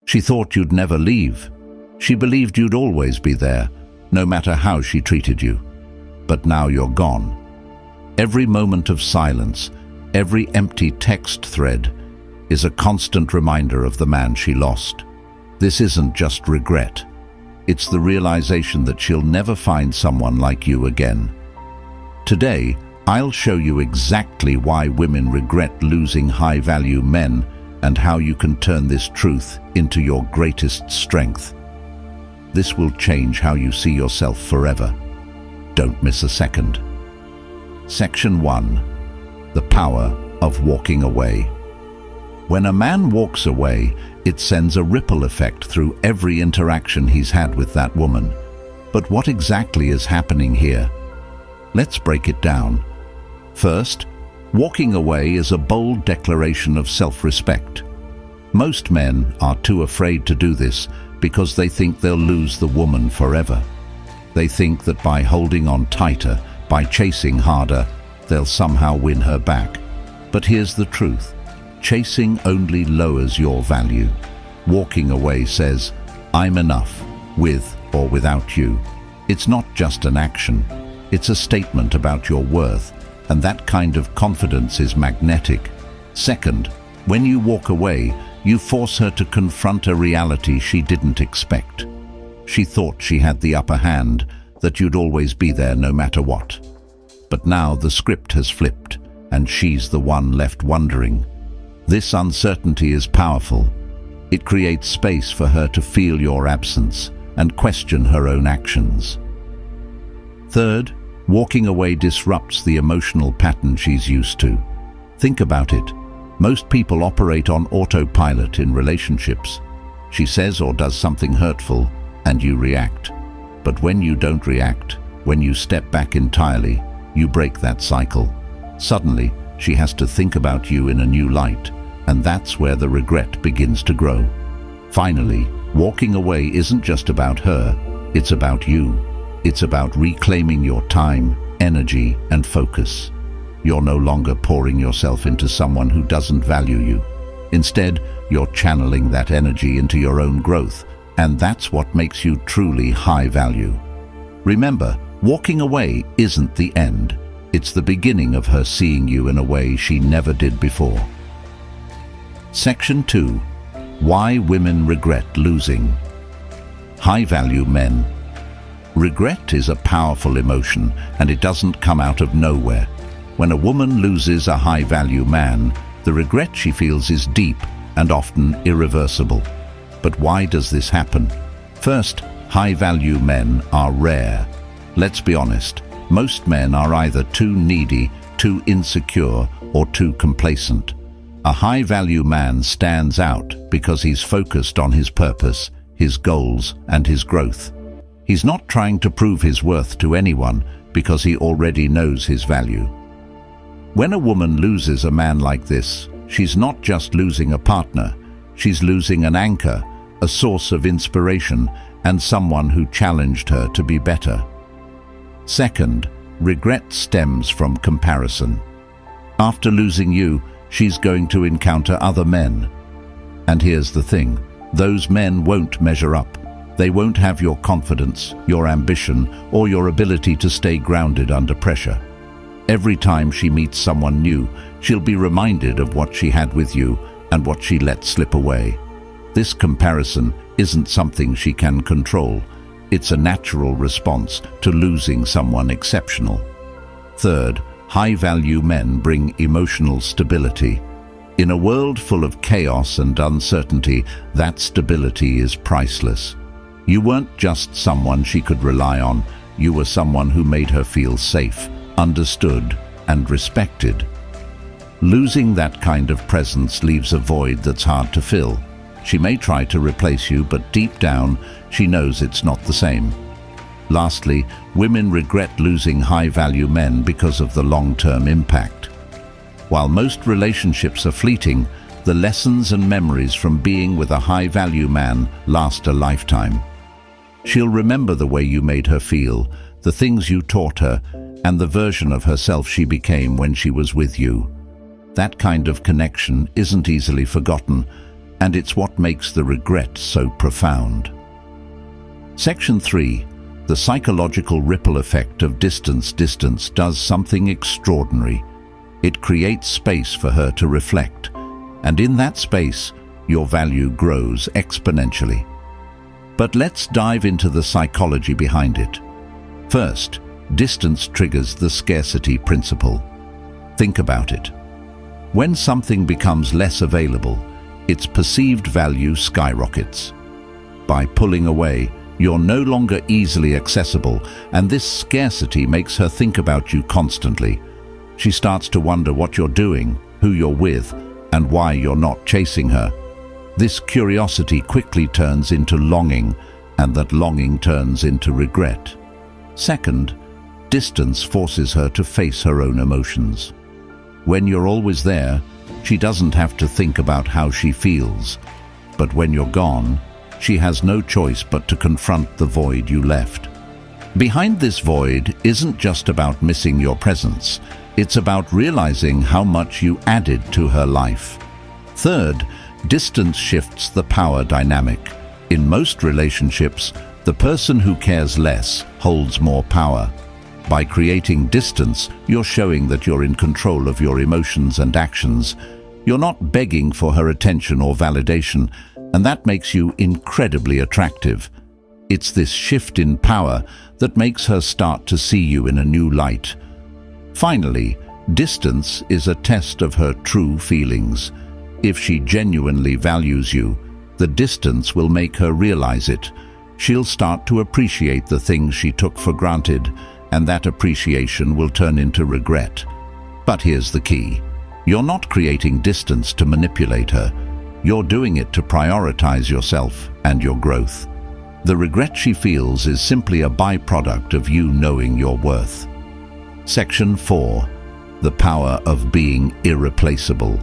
She thought you'd never leave. She believed you'd always be there, no matter how she treated you. But now you're gone. Every moment of silence, every empty text thread, is a constant reminder of the man she lost. This isn't just regret. It's the realization that she'll never find someone like you again. Today, I'll show you exactly why women regret losing high-value men and how you can turn this truth into your greatest strength. This will change how you see yourself forever. Don't miss a second. Section 1. The power of walking away. When a man walks away, it sends a ripple effect through every interaction he's had with that woman. But what exactly is happening here? Let's break it down. First, walking away is a bold declaration of self-respect. Most men are too afraid to do this because they think they'll lose the woman forever. They think that by holding on tighter, by chasing harder, they'll somehow win her back. But here's the truth. Chasing only lowers your value. Walking away says, I'm enough, with or without you. It's not just an action. It's a statement about your worth, and that kind of confidence is magnetic. Second, when you walk away, you force her to confront a reality she didn't expect. She thought she had the upper hand, that you'd always be there no matter what. But now the script has flipped, and she's the one left wondering. This uncertainty is powerful. It creates space for her to feel your absence and question her own actions. Third, walking away disrupts the emotional pattern she's used to. Think about it. Most people operate on autopilot in relationships. She says or does something hurtful, and you react. But when you don't react, when you step back entirely, you break that cycle. Suddenly, she has to think about you in a new light, and that's where the regret begins to grow. Finally, walking away isn't just about her, it's about you. It's about reclaiming your time, energy, and focus. You're no longer pouring yourself into someone who doesn't value you. Instead, you're channeling that energy into your own growth, and that's what makes you truly high value. Remember, walking away isn't the end. It's the beginning of her seeing you in a way she never did before. Section 2. Why women regret losing. High-value men. Regret is a powerful emotion, and it doesn't come out of nowhere. When a woman loses a high-value man, the regret she feels is deep and often irreversible. But why does this happen? First, high-value men are rare. Let's be honest, most men are either too needy, too insecure, or too complacent. A high-value man stands out because he's focused on his purpose, his goals, and his growth. He's not trying to prove his worth to anyone because he already knows his value. When a woman loses a man like this, she's not just losing a partner, she's losing an anchor, a source of inspiration, and someone who challenged her to be better. Second, regret stems from comparison. After losing you, she's going to encounter other men. And here's the thing, those men won't measure up. They won't have your confidence, your ambition, or your ability to stay grounded under pressure. Every time she meets someone new, she'll be reminded of what she had with you and what she let slip away. This comparison isn't something she can control. It's a natural response to losing someone exceptional. Third, high-value men bring emotional stability. In a world full of chaos and uncertainty, that stability is priceless. You weren't just someone she could rely on, you were someone who made her feel safe, understood, and respected. Losing that kind of presence leaves a void that's hard to fill. She may try to replace you, but deep down, she knows it's not the same. Lastly, women regret losing high-value men because of the long-term impact. While most relationships are fleeting, the lessons and memories from being with a high-value man last a lifetime. She'll remember the way you made her feel, the things you taught her, and the version of herself she became when she was with you. That kind of connection isn't easily forgotten, and it's what makes the regret so profound. Section 3. The psychological ripple effect of distance. Distance does something extraordinary. It creates space for her to reflect, and in that space, your value grows exponentially. But let's dive into the psychology behind it. First, distance triggers the scarcity principle. Think about it. When something becomes less available, its perceived value skyrockets. By pulling away, you're no longer easily accessible, and this scarcity makes her think about you constantly. She starts to wonder what you're doing, who you're with, and why you're not chasing her. This curiosity quickly turns into longing, and that longing turns into regret. Second, distance forces her to face her own emotions. When you're always there, she doesn't have to think about how she feels. But when you're gone, she has no choice but to confront the void you left. Behind this void isn't just about missing your presence. It's about realizing how much you added to her life. Third, distance shifts the power dynamic. In most relationships, the person who cares less holds more power. By creating distance, you're showing that you're in control of your emotions and actions. You're not begging for her attention or validation, and that makes you incredibly attractive. It's this shift in power that makes her start to see you in a new light. Finally, distance is a test of her true feelings. If she genuinely values you, the distance will make her realize it. She'll start to appreciate the things she took for granted, and that appreciation will turn into regret. But here's the key. You're not creating distance to manipulate her. You're doing it to prioritize yourself and your growth. The regret she feels is simply a byproduct of you knowing your worth. Section 4. The power of being irreplaceable.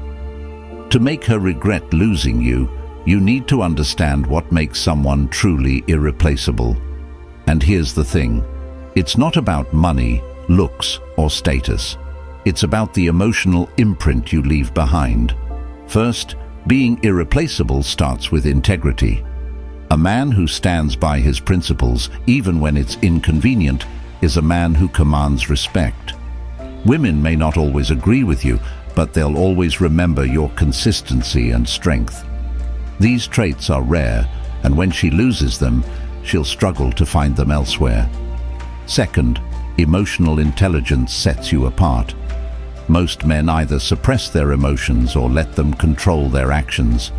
To make her regret losing you, you need to understand what makes someone truly irreplaceable. And here's the thing. It's not about money, looks, or status. It's about the emotional imprint you leave behind. First, being irreplaceable starts with integrity. A man who stands by his principles, even when it's inconvenient, is a man who commands respect. Women may not always agree with you, but they'll always remember your consistency and strength. These traits are rare, and when she loses them, she'll struggle to find them elsewhere. Second, emotional intelligence sets you apart. Most men either suppress their emotions or let them control their actions.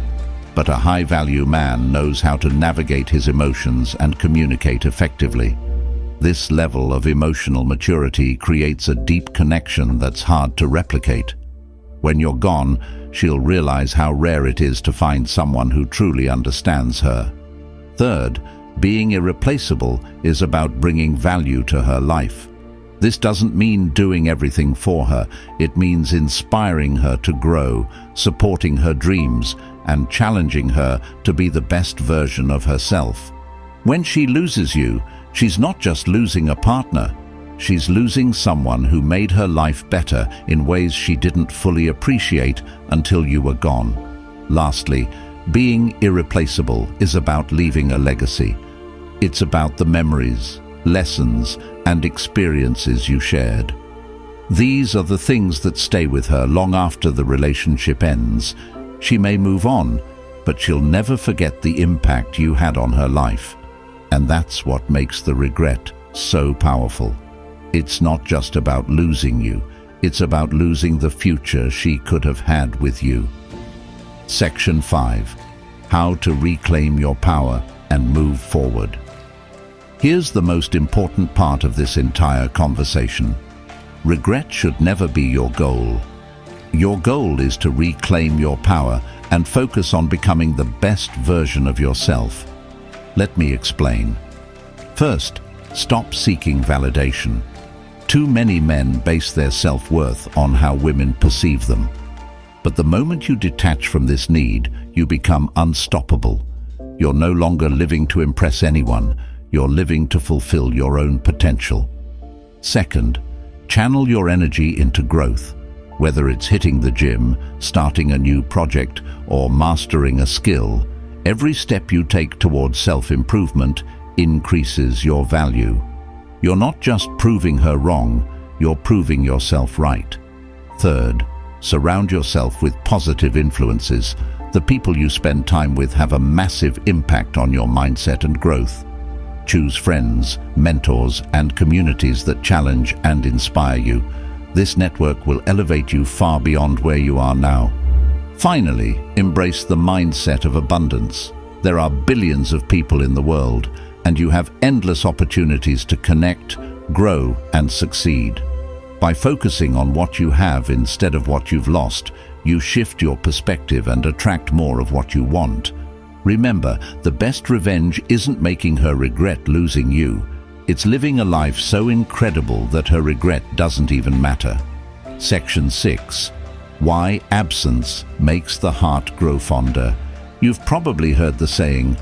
But a high-value man knows how to navigate his emotions and communicate effectively. This level of emotional maturity creates a deep connection that's hard to replicate. When you're gone, she'll realize how rare it is to find someone who truly understands her. Third, being irreplaceable is about bringing value to her life. This doesn't mean doing everything for her. It means inspiring her to grow, supporting her dreams, and challenging her to be the best version of herself. When she loses you, she's not just losing a partner. She's losing someone who made her life better in ways she didn't fully appreciate until you were gone. Lastly, being irreplaceable is about leaving a legacy. It's about the memories, lessons, and experiences you shared. These are the things that stay with her long after the relationship ends. She may move on, but she'll never forget the impact you had on her life. And that's what makes the regret so powerful. It's not just about losing you, it's about losing the future she could have had with you. Section 5. How to reclaim your power and move forward. Here's the most important part of this entire conversation. Regret should never be your goal. Your goal is to reclaim your power and focus on becoming the best version of yourself. Let me explain. First, stop seeking validation. Too many men base their self-worth on how women perceive them. But the moment you detach from this need, you become unstoppable. You're no longer living to impress anyone. You're living to fulfill your own potential. Second, channel your energy into growth. Whether it's hitting the gym, starting a new project, or mastering a skill, every step you take towards self-improvement increases your value. You're not just proving her wrong, you're proving yourself right. Third, surround yourself with positive influences. The people you spend time with have a massive impact on your mindset and growth. Choose friends, mentors, and communities that challenge and inspire you. This network will elevate you far beyond where you are now. Finally, embrace the mindset of abundance. There are billions of people in the world, and you have endless opportunities to connect, grow, and succeed. By focusing on what you have instead of what you've lost, you shift your perspective and attract more of what you want. Remember, the best revenge isn't making her regret losing you. It's living a life so incredible that her regret doesn't even matter. Section 6. Why absence makes the heart grow fonder. You've probably heard the saying,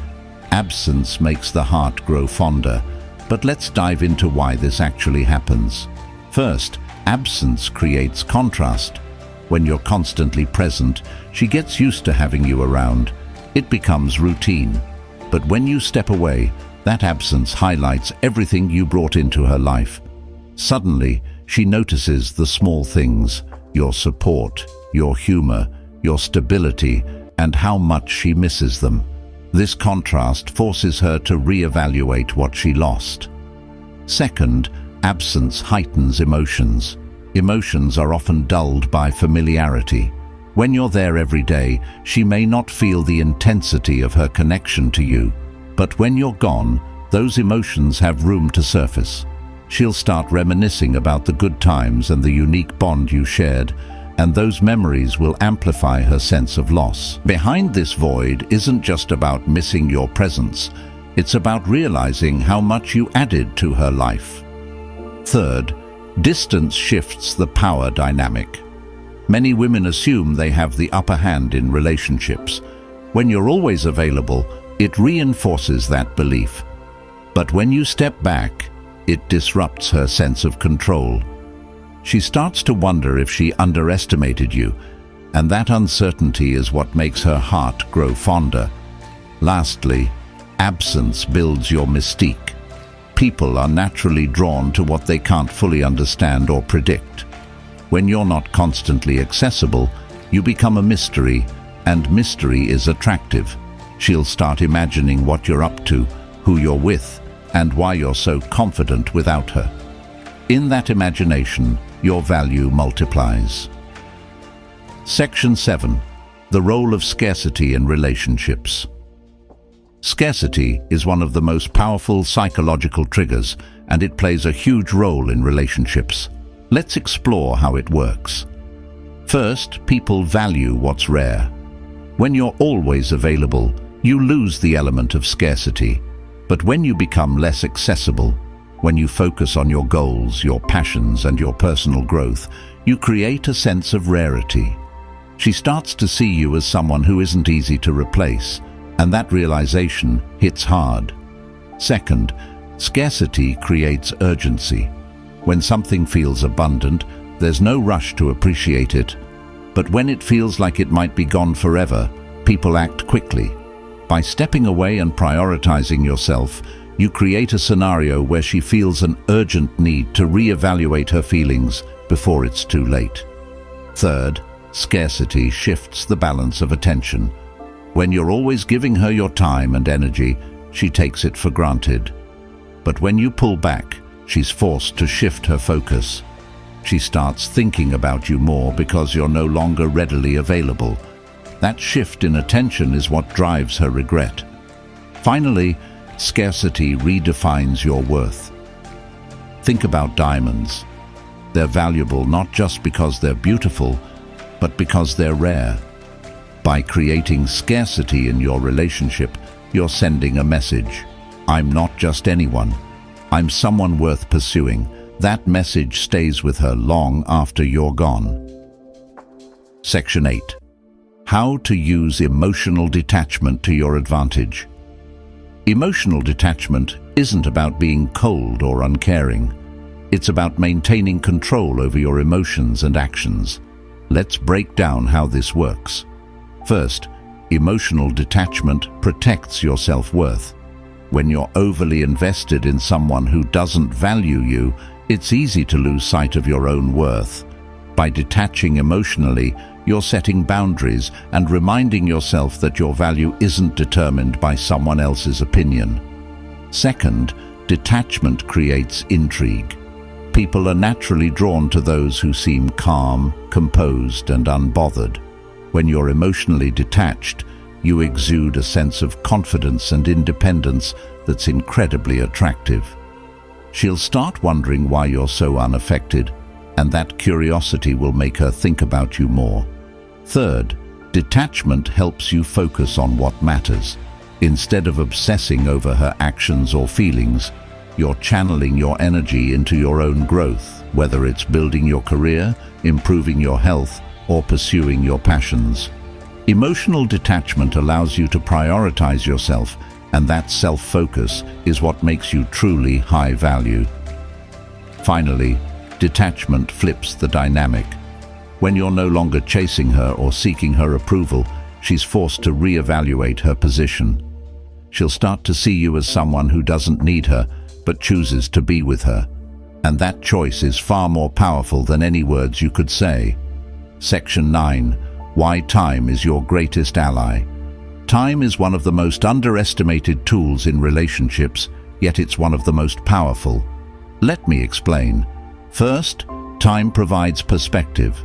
absence makes the heart grow fonder, but let's dive into why this actually happens. First, absence creates contrast. When you're constantly present, she gets used to having you around. It becomes routine. But when you step away, that absence highlights everything you brought into her life. Suddenly, she notices the small things, your support, your humor, your stability, and how much she misses them. This contrast forces her to reevaluate what she lost. Second, absence heightens emotions. Emotions are often dulled by familiarity. When you're there every day, she may not feel the intensity of her connection to you. But when you're gone, those emotions have room to surface. She'll start reminiscing about the good times and the unique bond you shared, and those memories will amplify her sense of loss. Behind this void isn't just about missing your presence. It's about realizing how much you added to her life. Third, distance shifts the power dynamic. Many women assume they have the upper hand in relationships. When you're always available, it reinforces that belief. But when you step back, it disrupts her sense of control. She starts to wonder if she underestimated you, and that uncertainty is what makes her heart grow fonder. Lastly, absence builds your mystique. People are naturally drawn to what they can't fully understand or predict. When you're not constantly accessible, you become a mystery, and mystery is attractive. She'll start imagining what you're up to, who you're with, and why you're so confident without her. In that imagination, your value multiplies. Section 7. The role of scarcity in relationships. Scarcity is one of the most powerful psychological triggers, and it plays a huge role in relationships. Let's explore how it works. First, people value what's rare. When you're always available, you lose the element of scarcity. But when you become less accessible, when you focus on your goals, your passions, and your personal growth, you create a sense of rarity. She starts to see you as someone who isn't easy to replace, and that realization hits hard. Second, scarcity creates urgency. When something feels abundant, there's no rush to appreciate it. But when it feels like it might be gone forever, people act quickly. By stepping away and prioritizing yourself, you create a scenario where she feels an urgent need to reevaluate her feelings before it's too late. Third, scarcity shifts the balance of attention. When you're always giving her your time and energy, she takes it for granted. But when you pull back, she's forced to shift her focus. She starts thinking about you more because you're no longer readily available. That shift in attention is what drives her regret. Finally, scarcity redefines your worth. Think about diamonds. They're valuable not just because they're beautiful, but because they're rare. By creating scarcity in your relationship, you're sending a message. I'm not just anyone. I'm someone worth pursuing. That message stays with her long after you're gone. Section 8. How to use emotional detachment to your advantage. Emotional detachment isn't about being cold or uncaring. It's about maintaining control over your emotions and actions. Let's break down how this works. First, emotional detachment protects your self-worth. When you're overly invested in someone who doesn't value you, it's easy to lose sight of your own worth. By detaching emotionally, you're setting boundaries and reminding yourself that your value isn't determined by someone else's opinion. Second, detachment creates intrigue. People are naturally drawn to those who seem calm, composed, and unbothered. When you're emotionally detached, you exude a sense of confidence and independence that's incredibly attractive. She'll start wondering why you're so unaffected, and that curiosity will make her think about you more. Third, detachment helps you focus on what matters. Instead of obsessing over her actions or feelings, you're channeling your energy into your own growth, whether it's building your career, improving your health, or pursuing your passions. Emotional detachment allows you to prioritize yourself, and that self-focus is what makes you truly high value. Finally, detachment flips the dynamic. When you're no longer chasing her or seeking her approval, she's forced to reevaluate her position. She'll start to see you as someone who doesn't need her, but chooses to be with her. And that choice is far more powerful than any words you could say. Section 9. Why time is your greatest ally. Time is one of the most underestimated tools in relationships, yet it's one of the most powerful. Let me explain. First, time provides perspective.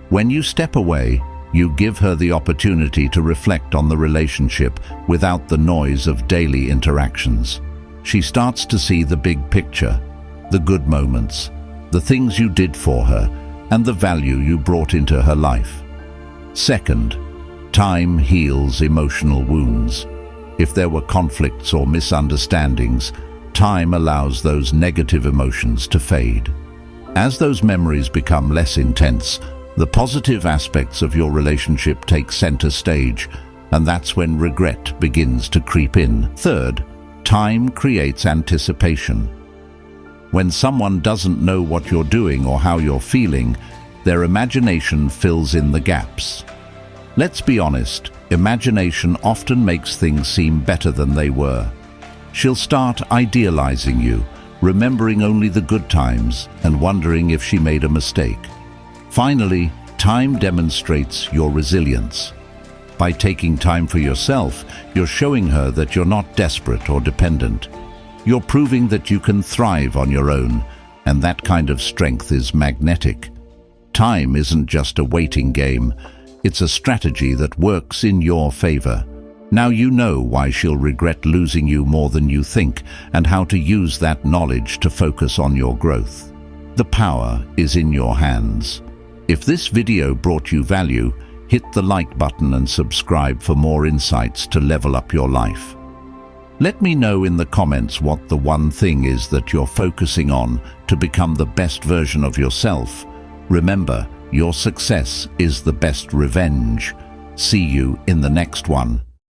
When you step away, you give her the opportunity to reflect on the relationship without the noise of daily interactions. She starts to see the big picture, the good moments, the things you did for her, and the value you brought into her life. Second, time heals emotional wounds. If there were conflicts or misunderstandings, time allows those negative emotions to fade. As those memories become less intense, the positive aspects of your relationship take center stage, and that's when regret begins to creep in. Third, time creates anticipation. When someone doesn't know what you're doing or how you're feeling, their imagination fills in the gaps. Let's be honest, imagination often makes things seem better than they were. She'll start idealizing you, remembering only the good times and wondering if she made a mistake. Finally, time demonstrates your resilience. By taking time for yourself, you're showing her that you're not desperate or dependent. You're proving that you can thrive on your own, and that kind of strength is magnetic. Time isn't just a waiting game, it's a strategy that works in your favor. Now you know why she'll regret losing you more than you think, and how to use that knowledge to focus on your growth. The power is in your hands. If this video brought you value, hit the like button and subscribe for more insights to level up your life. Let me know in the comments what the one thing is that you're focusing on to become the best version of yourself. Remember, your success is the best revenge. See you in the next one.